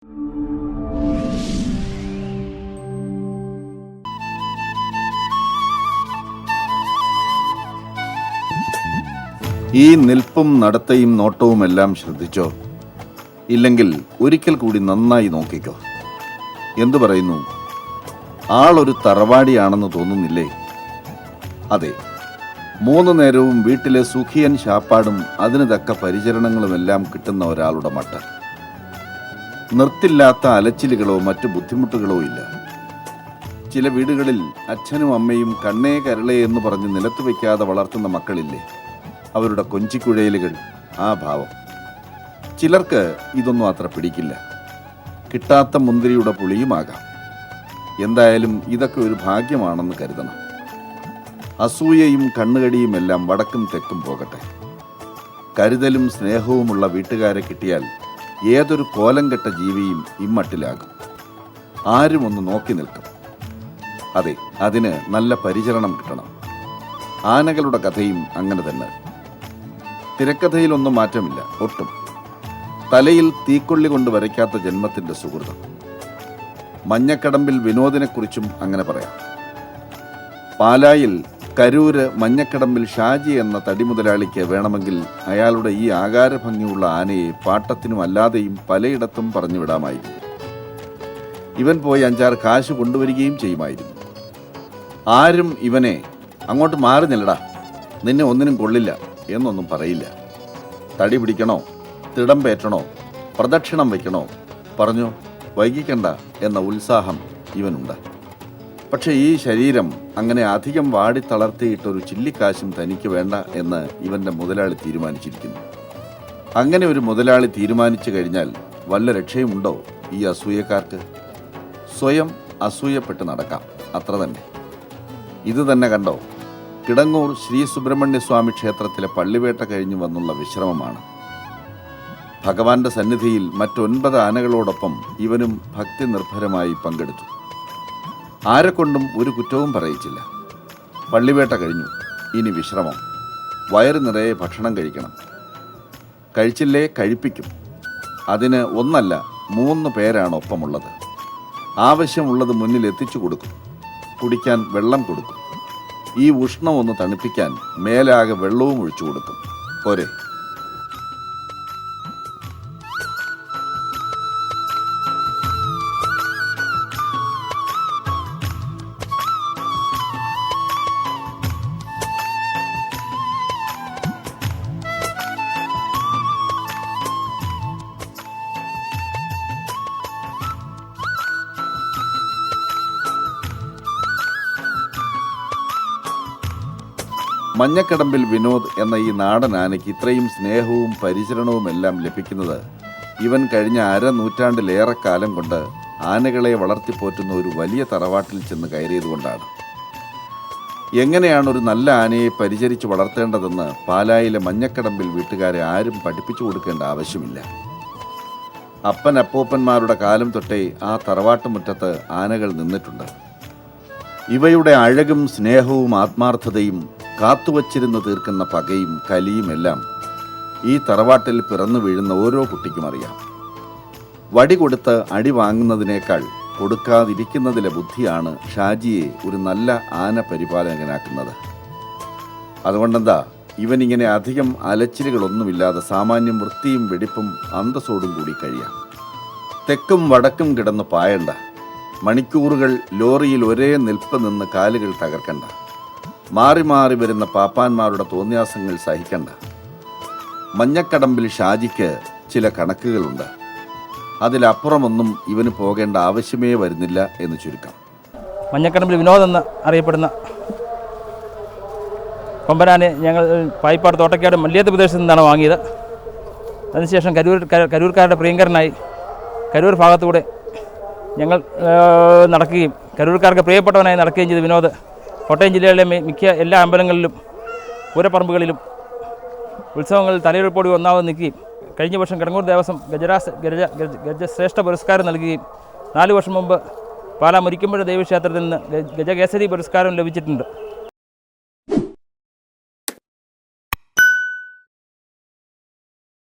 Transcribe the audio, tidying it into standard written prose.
ഈ നിൽപ്പും നടത്തയും നോട്ടവുമെല്ലാം ശ്രദ്ധിച്ചോ? ഇല്ലെങ്കിൽ ഒരിക്കൽ കൂടി നന്നായി നോക്കിക്കോ. എന്തു പറയുന്നു? ആളൊരു തറവാടിയാണെന്ന് തോന്നുന്നില്ലേ? അതെ, 3 നേരവും വീട്ടിലെ സുഖിയൻ ശാപ്പാടും അതിന് തക്ക പരിചരണങ്ങളുമെല്ലാം കിട്ടുന്ന ഒരാളുടെ മട്ട. നിർത്തില്ലാത്ത അലച്ചിലുകളോ മറ്റു ബുദ്ധിമുട്ടുകളോ ഇല്ല. ചില വീടുകളിൽ അച്ഛനും അമ്മയും കണ്ണേ കരളേ എന്ന് പറഞ്ഞ് നിലത്ത് വയ്ക്കാതെ വളർത്തുന്ന മക്കളില്ലേ, അവരുടെ കൊഞ്ചിക്കുഴയലുകൾ, ആ ഭാവം. ചിലർക്ക് ഇതൊന്നും അത്ര പിടിക്കില്ല. കിട്ടാത്ത മുന്തിരിയുടെ പുളിയുമാകാം. എന്തായാലും ഇതൊക്കെ ഒരു ഭാഗ്യമാണെന്ന് കരുതണം. അസൂയയും കണ്ണുകടിയും എല്ലാം വടക്കും തെക്കും പോകട്ടെ. കരുതലും സ്നേഹവുമുള്ള വീട്ടുകാരെ കിട്ടിയാൽ ഏതൊരു കോലം കെട്ട ജീവിയും ഇമ്മട്ടിലാകും. ആരും ഒന്ന് നോക്കി നിൽക്കും. അതെ, അതിന് നല്ല പരിചരണം കിട്ടണം. ആനകളുടെ കഥയും അങ്ങനെ തന്നെ. തിരക്കഥയിലൊന്നും മാറ്റമില്ല ഒട്ടും. തലയിൽ തീക്കൊള്ളി കൊണ്ട് വരയ്ക്കാത്ത ജന്മത്തിൻ്റെ സുഹൃതം. മഞ്ഞക്കടമ്പിൽ വിനോദിനെക്കുറിച്ചും അങ്ങനെ പറയാം. പാലായിൽ കരൂര് മഞ്ഞക്കടമ്പിൽ ഷാജി എന്ന തടിമുതലാളിക്ക് വേണമെങ്കിൽ അയാളുടെ ഈ ആകാരഭംഗിയുള്ള ആനയെ പാട്ടത്തിനും അല്ലാതെയും പലയിടത്തും പറഞ്ഞു വിടാമായിരുന്നു. ഇവൻ പോയി 5-6 കാശ് കൊണ്ടുവരികയും ചെയ്യുമായിരുന്നു. ആരും ഇവനെ അങ്ങോട്ട് മാറി നില്ലടാ, നിന്നെ ഒന്നിനും കൊള്ളില്ല എന്നൊന്നും പറയില്ല. തടി പിടിക്കണോ, തിടമ്പേറ്റണോ, പ്രദക്ഷിണം വയ്ക്കണോ, പറഞ്ഞു വൈകിക്കണ്ട എന്ന ഉത്സാഹം ഇവനുണ്ട്. പക്ഷേ ഈ ശരീരം അങ്ങനെ അധികം വാടിത്തളർത്തിയിട്ടൊരു ചില്ലിക്കാശും തനിക്ക് വേണ്ട എന്ന് ഇവൻ്റെ മുതലാളി തീരുമാനിച്ചിരിക്കുന്നു. അങ്ങനെ ഒരു മുതലാളി തീരുമാനിച്ചു കഴിഞ്ഞാൽ വല്ല രക്ഷയുമുണ്ടോ ഈ അസൂയക്കാർക്ക്? സ്വയം അസൂയപ്പെട്ട് നടക്കാം, അത്ര തന്നെ. ഇത് തന്നെ കണ്ടോ, കിടങ്ങൂർ ശ്രീ സുബ്രഹ്മണ്യസ്വാമി ക്ഷേത്രത്തിലെ പള്ളിവേട്ട കഴിഞ്ഞു വന്നുള്ള വിശ്രമമാണ്. ഭഗവാന്റെ സന്നിധിയിൽ മറ്റ് 9 ആനകളോടൊപ്പം ഇവനും ഭക്തി നിർഭരമായി പങ്കെടുത്തു. ആരെക്കൊണ്ടും ഒരു കുറ്റവും പറയിച്ചില്ല. പള്ളിവേട്ട കഴിഞ്ഞു, ഇനി വിശ്രമം. വയറ് നിറയെ ഭക്ഷണം കഴിക്കണം. കഴിച്ചില്ലേ കഴിപ്പിക്കും. അതിന് 1 അല്ല 3 പേരാണ് ഒപ്പമുള്ളത്. ആവശ്യമുള്ളത് മുന്നിൽ എത്തിച്ചു കൊടുക്കും. കുടിക്കാൻ വെള്ളം കൊടുക്കും. ഈ ഉഷ്ണം ഒന്ന് തണുപ്പിക്കാൻ മേലാകെ വെള്ളവും ഒഴിച്ചു കൊടുക്കും. പോരെ? മഞ്ഞക്കടമ്പിൽ വിനോദ് എന്ന ഈ നാടൻ ആനയ്ക്ക് ഇത്രയും സ്നേഹവും പരിചരണവും എല്ലാം ലഭിക്കുന്നത് ഇവൻ കഴിഞ്ഞ 1/2 നൂറ്റാണ്ടിലേറെ കാലം കൊണ്ട് ആനകളെ വളർത്തിപ്പോറ്റുന്ന ഒരു വലിയ തറവാട്ടിൽ ചെന്ന് കയറിയതുകൊണ്ടാണ്. എങ്ങനെയാണ് ഒരു നല്ല ആനയെ പരിചരിച്ച് വളർത്തേണ്ടതെന്ന് പാലായിലെ മഞ്ഞക്കടമ്പിൽ വീട്ടുകാരെ ആരും പഠിപ്പിച്ചു കൊടുക്കേണ്ട ആവശ്യമില്ല. അപ്പൻ അപ്പൂപ്പന്മാരുടെ കാലം തൊട്ടേ ആ തറവാട്ടുമുറ്റത്ത് ആനകൾ നിന്നിട്ടുണ്ട്. ഇവയുടെ അഴകും സ്നേഹവും ആത്മാർത്ഥതയും കാത്തുവച്ചിരുന്ന് തീർക്കുന്ന പകയും കലിയുമെല്ലാം ഈ തറവാട്ടിൽ പിറന്നു വീഴുന്ന ഓരോ കുട്ടിക്കും അറിയാം. വടി കൊടുത്ത് അടി വാങ്ങുന്നതിനേക്കാൾ കൊടുക്കാതിരിക്കുന്നതിലെ ബുദ്ധിയാണ് ഷാജിയെ ഒരു നല്ല ആന പരിപാലകനാക്കുന്നത്. അതുകൊണ്ടെന്താ ഇവനിങ്ങനെ അധികം അലച്ചിലുകളൊന്നുമില്ലാതെ സാമാന്യം വൃത്തിയും വെടിപ്പും അന്തസ്സോടും കൂടി കഴിയാം. തെക്കും വടക്കും കിടന്ന് പായണ്ട. മണിക്കൂറുകൾ ലോറിയിൽ ഒരേ നിൽപ്പ് നിന്ന് കാലുകൾ തകർക്കണ്ട. മാറി മാറി വരുന്ന പാപ്പാന്മാരുടെ തോന്നിയാസങ്ങൾ സഹിക്കണ്ട. മഞ്ഞക്കടമ്പിൽ ഷാജിക്ക് ചില കണക്കുകളുണ്ട്. അതിലപ്പുറമൊന്നും ഇവന് പോകേണ്ട ആവശ്യമേ വരുന്നില്ല എന്ന് ചുരുക്കം. മഞ്ഞക്കടമ്പിൽ വിനോദ് എന്ന് അറിയപ്പെടുന്ന കൊമ്പനാനെ ഞങ്ങൾ പായിപ്പാട് തോട്ടക്കാട് മല്ലിയത്ത് പ്രദേശത്ത് നിന്നാണ് വാങ്ങിയത്. അതിനുശേഷം കരൂർക്കാരുടെ പ്രിയങ്കരനായി കരൂർ ഭാഗത്തൂടെ ഞങ്ങൾ നടക്കുകയും കരൂർക്കാർക്ക് പ്രിയപ്പെട്ടവനായി നടക്കുകയും ചെയ്ത വിനോദ് കോട്ടയം ജില്ലയിലെ മിക്ക എല്ലാ അമ്പലങ്ങളിലും പൂരപ്പറമ്പുകളിലും ഉത്സവങ്ങളിൽ തലയെടുപ്പോടി ഒന്നാമത് നിൽക്കുകയും കഴിഞ്ഞ വർഷം കിടങ്ങൂർ ദേവസ്വം ഗജശ്രേഷ്ഠ പുരസ്കാരം നൽകുകയും 4 വർഷം മുമ്പ് പാലാ മുരിക്കുമ്പുഴ ദേവീക്ഷേത്രത്തിൽ നിന്ന് ഗജകേസരി പുരസ്കാരം ലഭിച്ചിട്ടുണ്ട്.